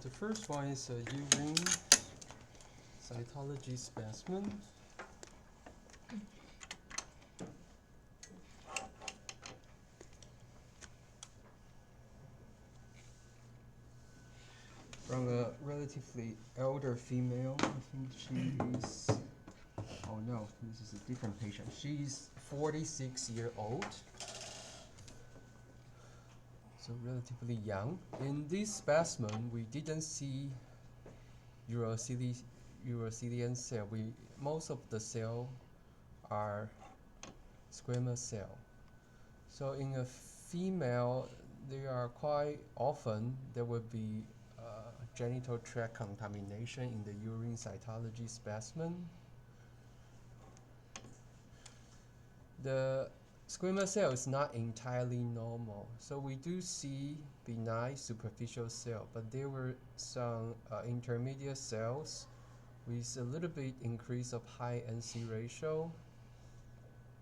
the first one is a urine cytology specimen. From a relatively elder female. I think she is, oh no, this is a different patient. She's 46-year old. So relatively young. In this specimen, we didn't see urothelian cell. Most of the cell are squamous cell. So in a female, there are quite often there will be genital tract contamination in the urine cytology specimen. The squamous cell is not entirely normal, so we do see benign superficial cell, but there were some intermediate cells with a little bit increase of high NC ratio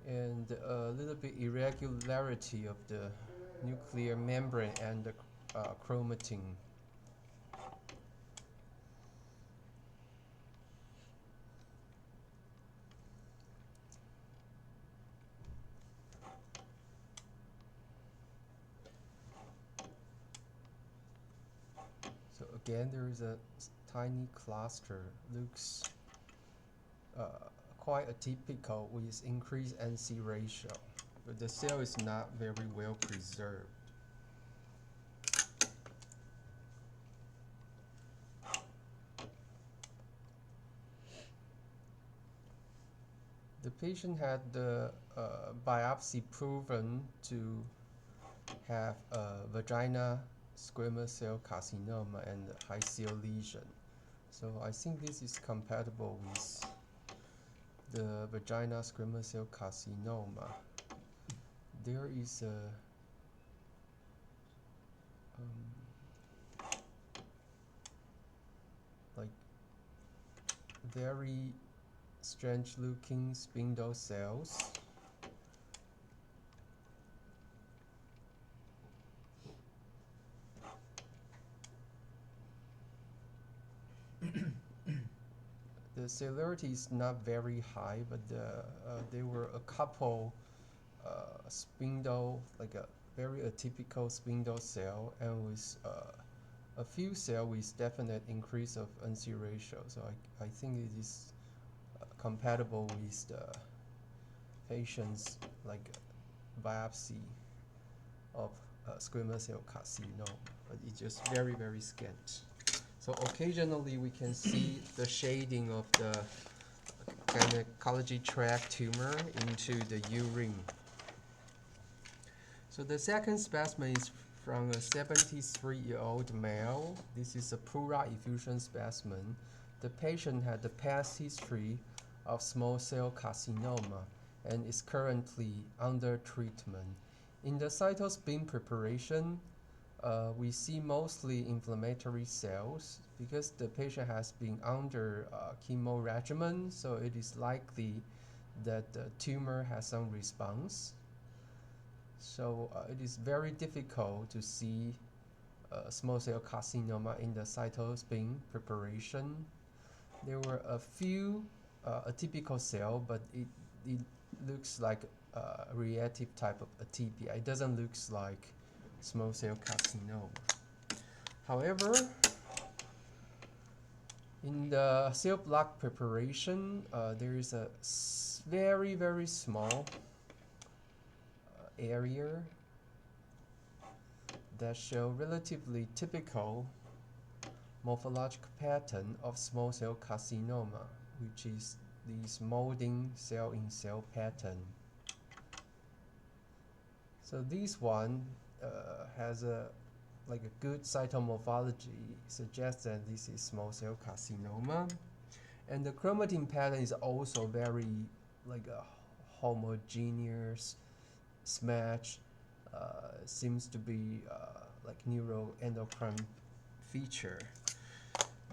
and a little bit irregularity of the nuclear membrane and the chromatin. So again, there is a tiny cluster, looks quite atypical with increased NC ratio, but the cell is not very well preserved. The patient had the biopsy proven to have a vagina squamous cell carcinoma and hyceal lesion. So I think this is compatible with the vagina squamous cell carcinoma. There is a like very strange looking spindle cells. The cellularity is not very high, but there were a couple spindle, like a very atypical spindle cell, and with a few cells with definite increase of NC ratio. So I think it is compatible with the patient's like biopsy of squamous cell carcinoma, but it's just very, very scant. So occasionally we can see the shading of the gynecology tract tumor into the urine. So the second specimen is from a 73-year-old male. This is a pleural effusion specimen. The patient had a past history of small cell carcinoma and is currently under treatment. In the cytospin preparation, we see mostly inflammatory cells because the patient has been under chemo regimen, so it is likely that the tumor has some response. So it is very difficult to see small cell carcinoma in the cytospin preparation. There were a few atypical cells, but it looks like a reactive type of atypia. It doesn't look like small cell carcinoma. However, in the cell block preparation, there is a very, very small area that show relatively typical morphological pattern of small cell carcinoma, which is this molding cell-in-cell pattern. So this one has a good cytomorphology, suggests that this is small cell carcinoma, and the chromatin pattern is also very like a homogeneous smash. Seems to be like neuroendocrine feature.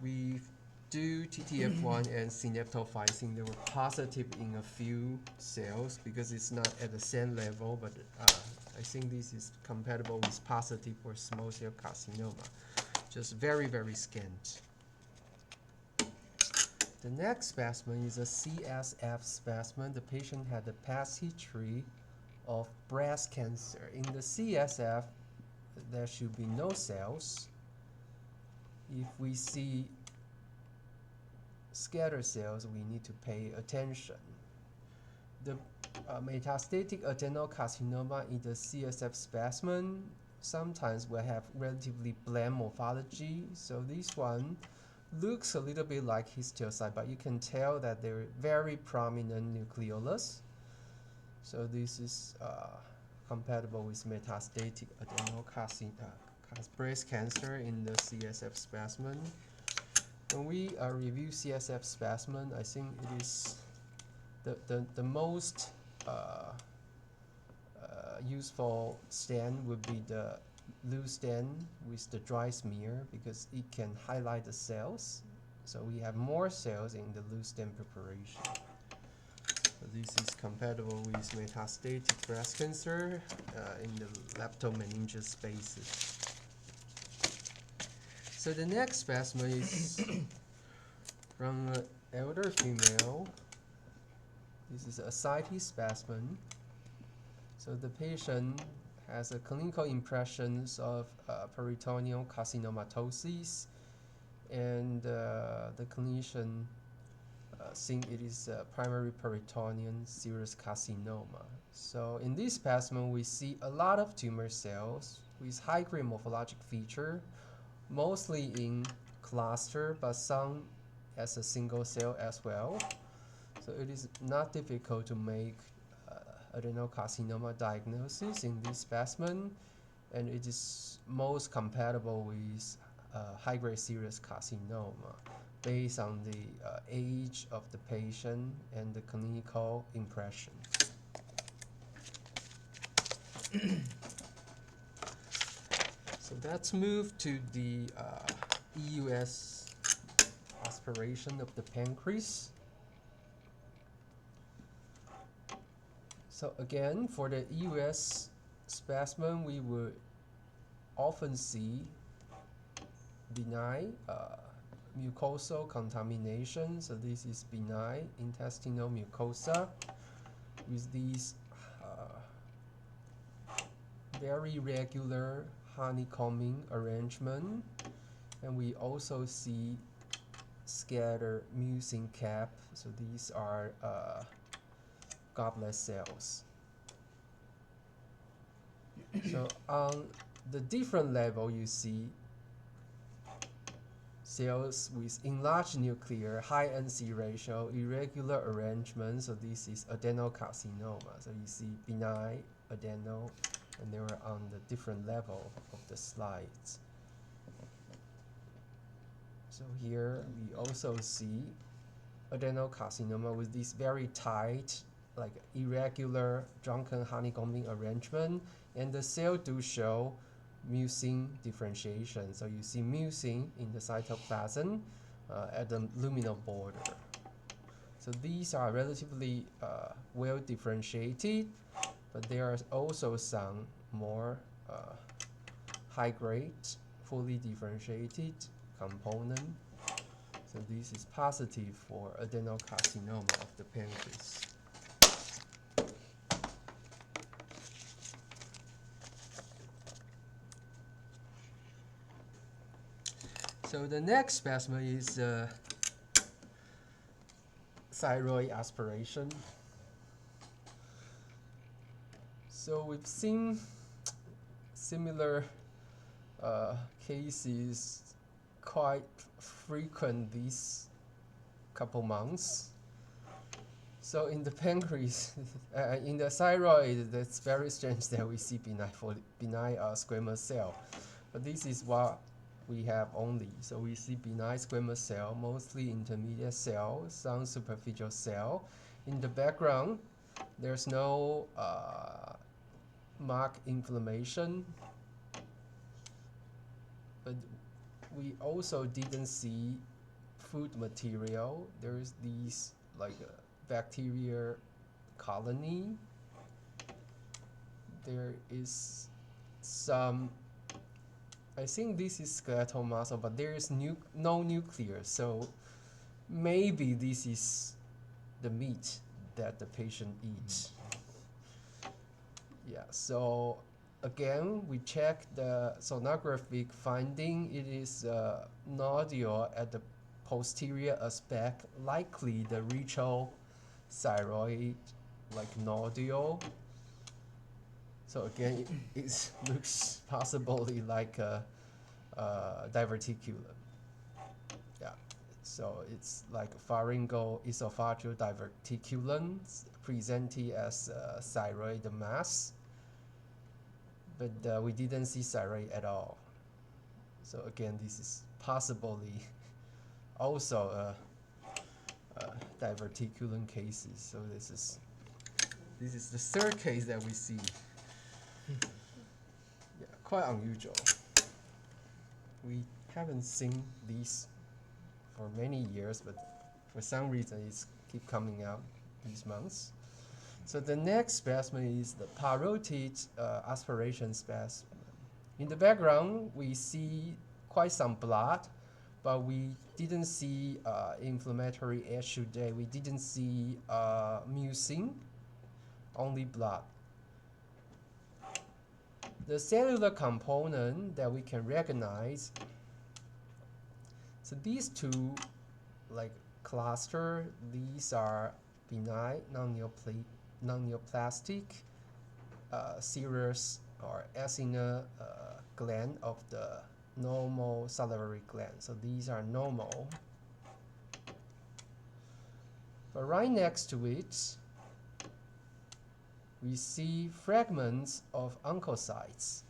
We do TTF1 and synaptophysin. They were positive in a few cells because it's not at the same level, but I think this is compatible with positive for small cell carcinoma. just very, very scant. The next specimen is a CSF specimen. The patient had a past history of breast cancer. In the CSF, there should be no cells. If we see scatter cells, we need to pay attention. The metastatic adenocarcinoma in the CSF specimen sometimes will have relatively bland morphology. So this one looks a little bit like histiocyte, but you can tell that they're very prominent nucleolus. So this is compatible with metastatic breast cancer in the CSF specimen. When we review CSF specimen, I think it is the most useful stain would be the loose stain with the dry smear, because it can highlight the cells. So we have more cells in the loose stain preparation. So this is compatible with metastatic breast cancer in the leptomeningeal spaces. So the next specimen is from an elder female. This is a ascites specimen. So the patient has a clinical impressions of peritoneal carcinomatosis, and the clinician think it is a primary peritoneal serous carcinoma. So in this specimen, we see a lot of tumor cells with high-grade morphologic feature, mostly in cluster, but some as a single cell as well. So it is not difficult to make adenocarcinoma diagnosis in this specimen, and it is most compatible with high-grade serous carcinoma based on the age of the patient and the clinical impression. So let's move to the EUS aspiration of the pancreas. So again, for the EUS specimen, we would often see benign mucosal contamination. So this is benign intestinal mucosa with these very regular honeycombing arrangement, and we also see scattered mucin cap. So these are goblet cells. So on the different level, you see cells with enlarged nuclear, high NC ratio, irregular arrangement. So this is adenocarcinoma. So you see benign adeno, and they were on the different level of the slides. So here we also see adenocarcinoma with this very tight, like irregular drunken honeycombing arrangement, and the cell do show mucin differentiation. So you see mucin in the cytoplasm at the luminal border. So these are relatively well differentiated, but there are also some more high-grade, fully differentiated component. So this is positive for adenocarcinoma of the pancreas. So the next specimen is thyroid aspiration. So we've seen similar cases quite frequent these couple months. So in the pancreas, in the thyroid, that's very strange that we see benign squamous cell. But this is what we have only. So we see benign squamous cell, mostly intermediate cell, some superficial cell. In the background, there's no marked inflammation, but we also didn't see food material. There's these like bacteria colony. There is some I think this is skeletal muscle, but there is no nuclear, so maybe this is the meat that the patient eats. Yeah, so again, we check the sonographic finding. It is a nodule at the posterior aspect, likely the retral thyroid like nodule. So again, it looks possibly like a diverticulum. Yeah, so it's like pharyngeal esophageal diverticulum presented as a thyroid mass, but we didn't see thyroid at all. So again, this is possibly also a diverticulum cases. So this is the third case that we see. Yeah, quite unusual. We haven't seen these for many years, but for some reason it's keep coming out these months. So the next specimen is the parotid aspiration specimen. In the background, we see quite some blood, but we didn't see inflammatory exudate. We didn't see mucin, only blood. The cellular component that we can recognize, so these two like cluster, these are benign non-neoplastic serous or acinar gland of the normal salivary gland. So these are normal. But right next to it, we see fragments of oncocytes.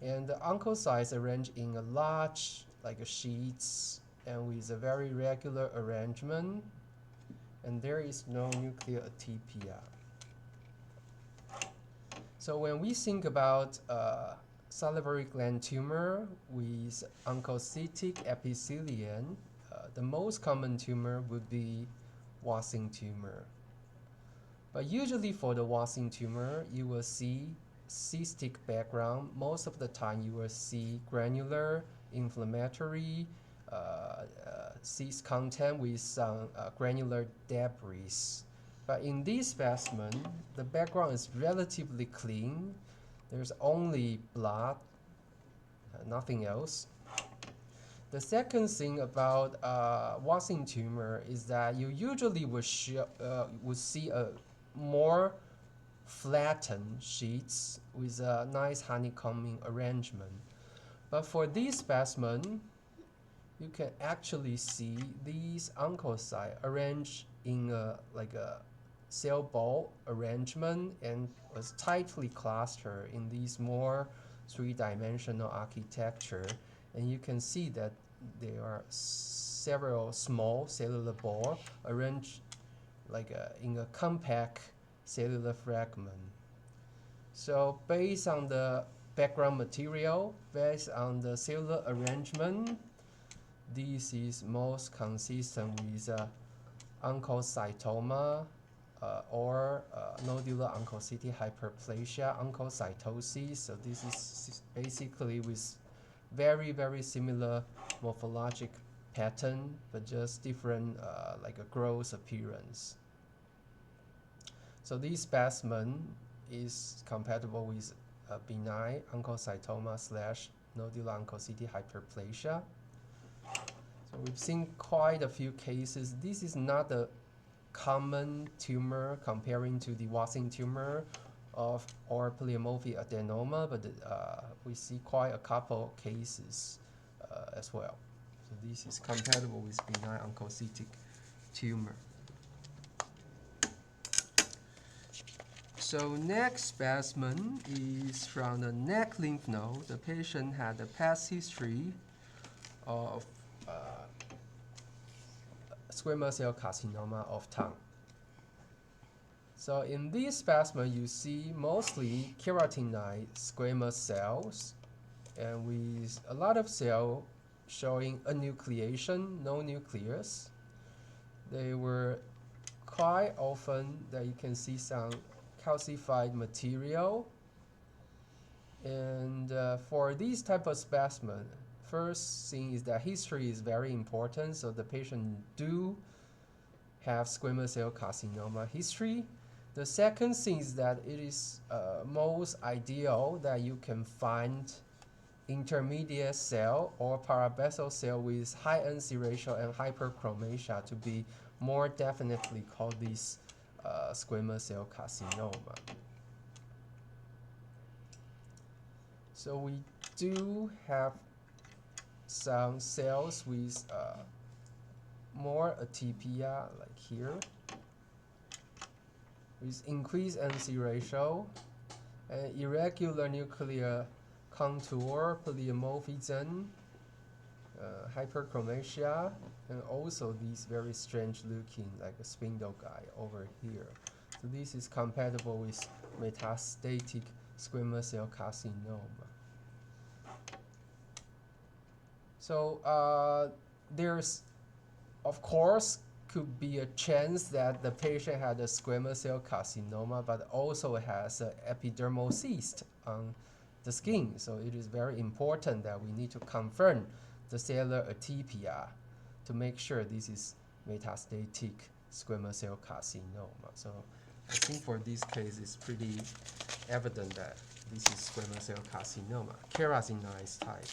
And the oncocytes arranged in a large, like a sheets, and with a very regular arrangement. And there is no nuclear atypia. So when we think about salivary gland tumor with oncocytic epithelium, the most common tumor would be Watson tumor. But usually for the Watson tumor, you will see cystic background. Most of the time you will see granular inflammatory cyst content with some granular debris. But in this specimen, the background is relatively clean. There's only blood, nothing else. The second thing about Watson tumor is that you usually would see a more flattened sheets with a nice honeycombing arrangement. But for this specimen, you can actually see these oncocytes arranged in like a cell ball arrangement and was tightly clustered in these more three-dimensional architecture. And you can see that there are several small cellular ball arranged like in a compact cellular fragment. So based on the background material, based on the cellular arrangement, this is most consistent with oncocytoma or nodular oncocytic hyperplasia, oncocytosis. So this is basically with very, very similar morphologic pattern, but just different like a growth appearance. So this specimen is compatible with benign oncocytoma / nodular oncocytic hyperplasia. So we've seen quite a few cases. This is not a common tumor comparing to the Watson tumor or pleomorphic adenoma, but we see quite a couple cases as well. So this is compatible with benign oncocytic tumor. So next specimen is from the neck lymph node. The patient had a past history of squamous cell carcinoma of tongue. So in this specimen, you see mostly keratinized squamous cells, and with a lot of cells showing enucleation, no nucleus. They were quite often that you can see some calcified material And for these type of specimen, first thing is that history is very important. So the patient do have squamous cell carcinoma history. The second thing is that it is most ideal that you can find intermediate cell or parabasal cell with high NC ratio and hyperchromasia to be more definitely called this squamous cell carcinoma. So we do have some cells with more atypia, like here, with increased NC ratio, and irregular nuclear contour, pleomorphism, hyperchromasia, and also these very strange looking, like a spindle guy over here. So this is compatible with metastatic squamous cell carcinoma. So there's, of course, could be a chance that the patient had a squamous cell carcinoma, but also has an epidermal cyst on the skin. So it is very important that we need to confirm the cellular atypia to make sure this is metastatic squamous cell carcinoma. So I think for this case, it's pretty evident that this is squamous cell carcinoma, keratinized type.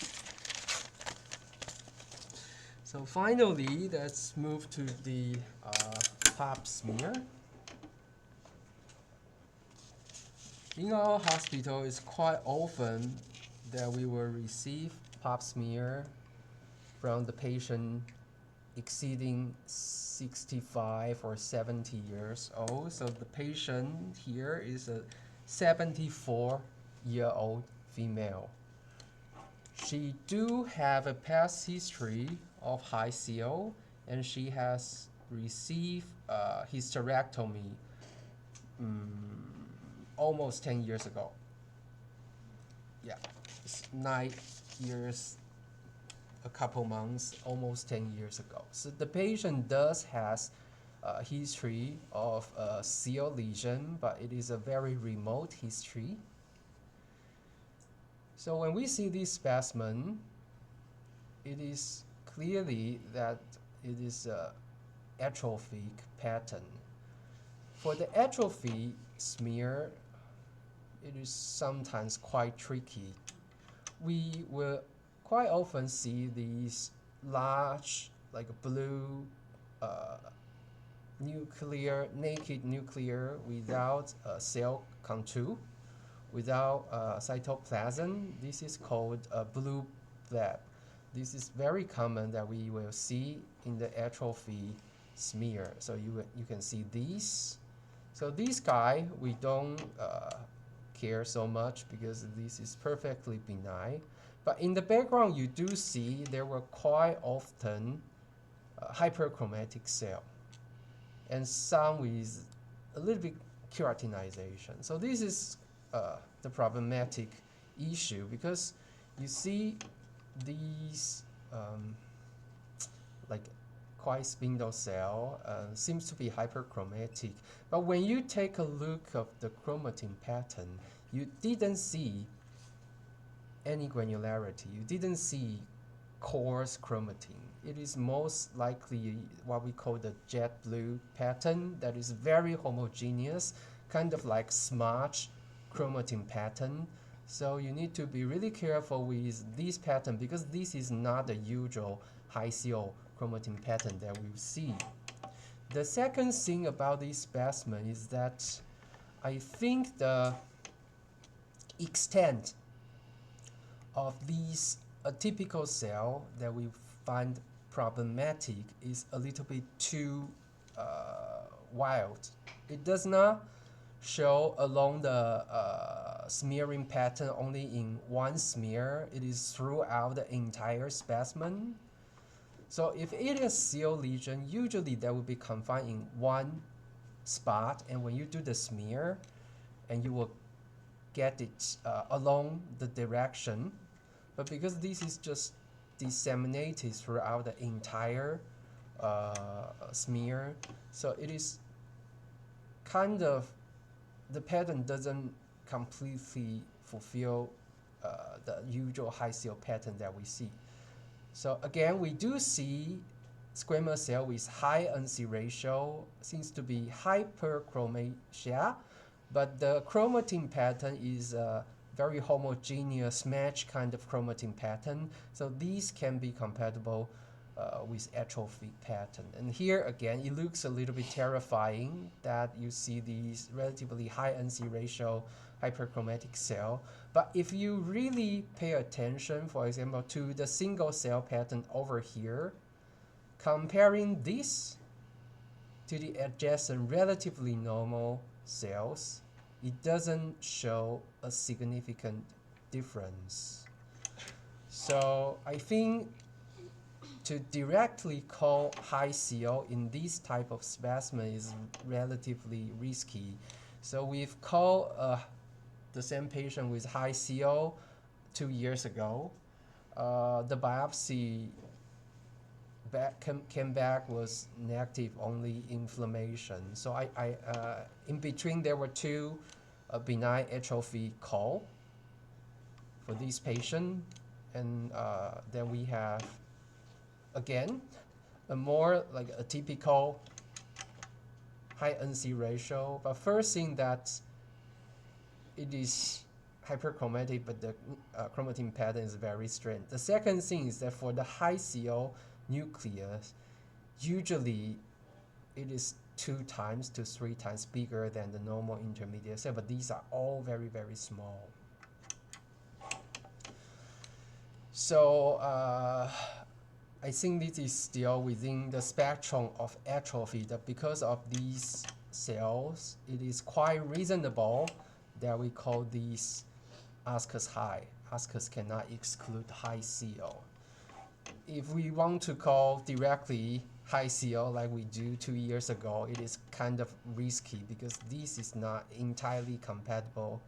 So finally, let's move to the pap smear. In our hospital, it's quite often that we will receive pap smear from the patient exceeding 65 or 70 years old. So the patient here is a 74-year-old female. She do have a past history of high CO, and she has received hysterectomy almost 10 years ago. Yeah, it's 9 years, a couple months, almost 10 years ago. So the patient does has a history of a CO lesion, but it is a very remote history. So when we see this specimen, it is clearly that it is a atrophic pattern. For the atrophy smear, it is sometimes quite tricky. We will quite often see these large, like blue nuclear, naked nuclear without cell contour, without cytoplasm. This is called a blue bleb. This is very common that we will see in the atrophy smear. So you can see these. So this guy, we don't care so much because this is perfectly benign. But in the background, you do see there were quite often hyperchromatic cell and some with a little bit keratinization. So this is the problematic issue because you see these like quite spindle cell seems to be hyperchromatic, but when you take a look of the chromatin pattern, you didn't see any granularity. You didn't see coarse chromatin. It is most likely what we call the jet blue pattern that is very homogeneous, kind of like smudge chromatin pattern. So you need to be really careful with this pattern because this is not the usual high CO chromatin pattern that we see. The second thing about this specimen is that I think the extent of these atypical cell that we find problematic is a little bit too wild. It does not show along the smearing pattern only in one smear. It is throughout the entire specimen. So if it is CO lesion, usually that will be confined in one spot, and when you do the smear, and you will get it along the direction. But because this is just disseminated throughout the entire smear, so it is kind of, the pattern doesn't completely fulfill the usual high CO pattern that we see. So again, we do see squamous cell with high NC ratio seems to be hyperchromasia, but the chromatin pattern is a very homogeneous match kind of chromatin pattern. So these can be compatible with atrophic pattern. And here again, it looks a little bit terrifying that you see these relatively high NC ratio hyperchromatic cell. But if you really pay attention, for example, to the single cell pattern over here, comparing this to the adjacent relatively normal cells, it doesn't show a significant difference. So I think to directly call high CO in this type of specimen is relatively risky. So we've called the same patient with high CO 2 years ago. The biopsy came back was negative, only inflammation. So in between there were two benign atrophy call for this patient, and then we have again a more like a typical high NC ratio. But first thing that it is hyperchromatic, but the chromatin pattern is very strange. The second thing is that for the high CO nucleus, usually it is 2 times to 3 times bigger than the normal intermediate cell, but these are all very, very small. So I think this is still within the spectrum of atrophy, that because of these cells, it is quite reasonable that we call these ASCUS high. ASCUS cannot exclude high CO. If we want to call directly high CO like we do 2 years ago, it is kind of risky because this is not entirely compatible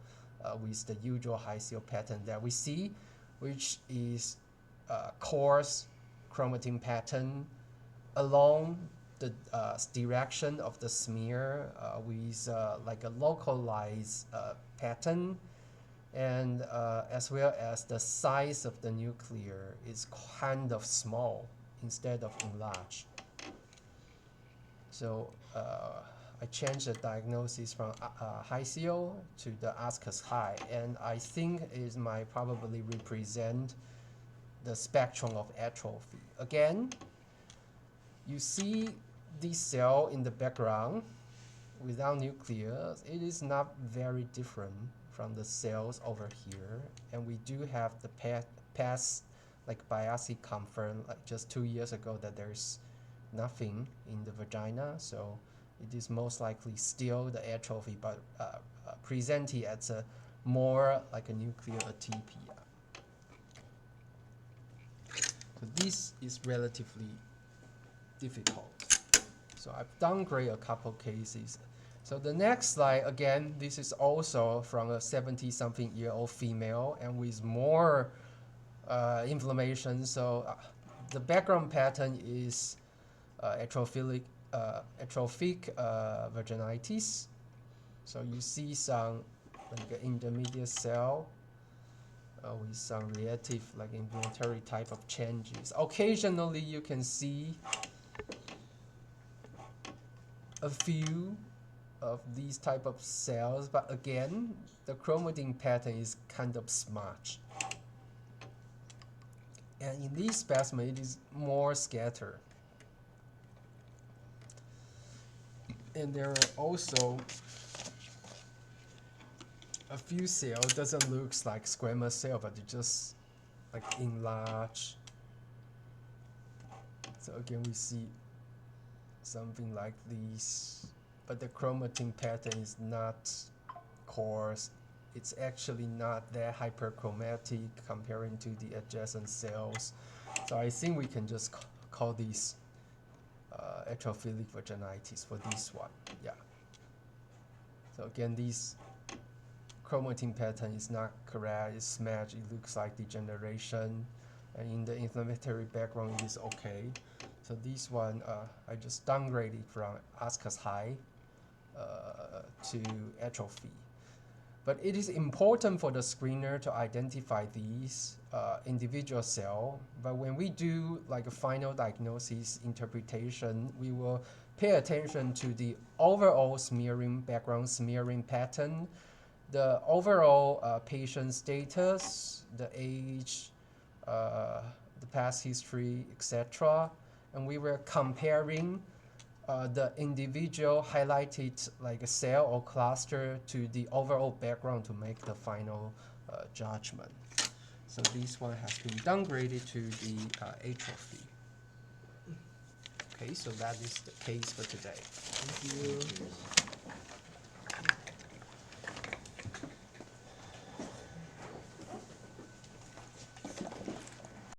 with the usual high CO pattern that we see, which is coarse chromatin pattern along the direction of the smear with like a localized pattern, and as well as the size of the nuclear is kind of small instead of enlarged. So I changed the diagnosis from high CO to the ASCUS high, and I think it might probably represent the spectrum of atrophy. Again, you see this cell in the background without nucleus. It is not very different from the cells over here, and we do have the past like biopsy confirmed like just 2 years ago that there's nothing in the vagina, so it is most likely still the atrophy, but presented as a more like a nuclear atypia. So this is relatively difficult. So I've downgraded a couple cases. So the next slide, again, this is also from a 70-something-year-old female and with more inflammation. So the background pattern is atrophic vaginitis. So you see some like intermediate cell with some reactive like inflammatory type of changes. Occasionally you can see a few of these type of cells, but again the chromatin pattern is kind of smudged, and in this specimen it is more scattered. And there are also a few cells doesn't look like squamous cell, but it just like enlarged. So again we see something like this, but the chromatin pattern is not coarse. It's actually not that hyperchromatic comparing to the adjacent cells. So I think we can just call this atrophilic vaginitis for this one. Yeah. So again, this chromatin pattern is not correct. It's smudged. It looks like degeneration, and in the inflammatory background, it is okay. So this one, I just downgraded from ASCUS high to atrophy. But it is important for the screener to identify these individual cell. But when we do like a final diagnosis interpretation, we will pay attention to the overall smearing, background smearing pattern, the overall patient status, the age, the past history, etc. And we were comparing the individual highlighted like a cell or cluster to the overall background to make the final judgment. So this one has been downgraded to the atrophy. Okay, so that is the case for today. Thank you.